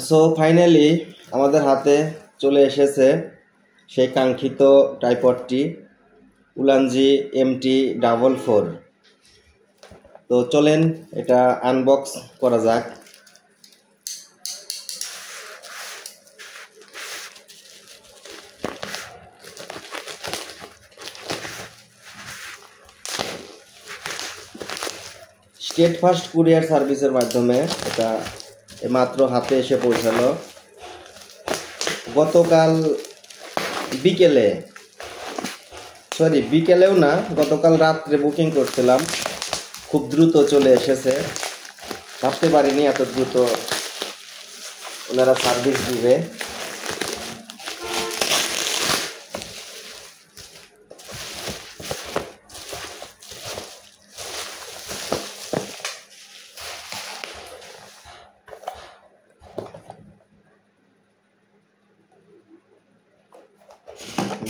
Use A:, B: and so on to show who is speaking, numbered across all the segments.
A: So finally আমাদের হাতে চলে এসেছে সেই কাঙ্ক্ষিত ট্রাইপডটি উলানজি MT44। তো চলেন এটা আনবক্স করা যাক। স্টেট ফার্স্ট কুরিয়ার সার্ভিসের মাধ্যমে এটা মাত্র হাতে এসে পৌঁছালো গতকাল বিকেলেও না, গতকাল রাত্রে বুকিং করছিলাম। খুব দ্রুত চলে এসেছে, ভাবতে পারিনি এত দ্রুত ওনারা সার্ভিস দিবে।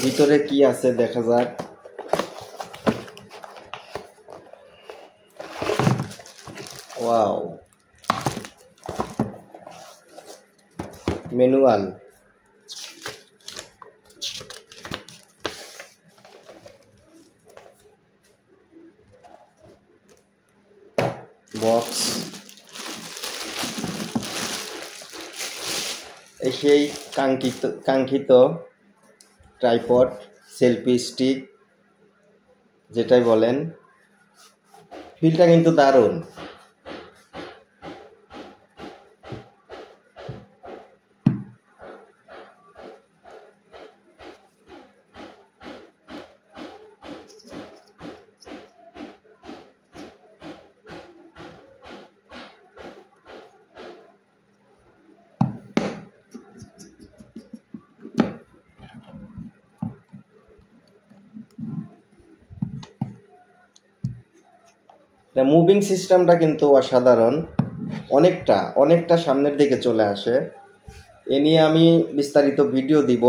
A: ভিতরে কি আছে দেখা যাক। ওয়াও, ম্যানুয়াল, বক্স, সেই কাঙ্ক্ষিত ট্রাইপড সেলফি স্টিক যেটাই বলেন। ফিলটা কিন্তু দারুণ। মুভিং সিস্টেমটা কিন্তু অসাধারণ, অনেকটা সামনের দিকে চলে আসে। এ নিয়ে আমি বিস্তারিত ভিডিও দিব।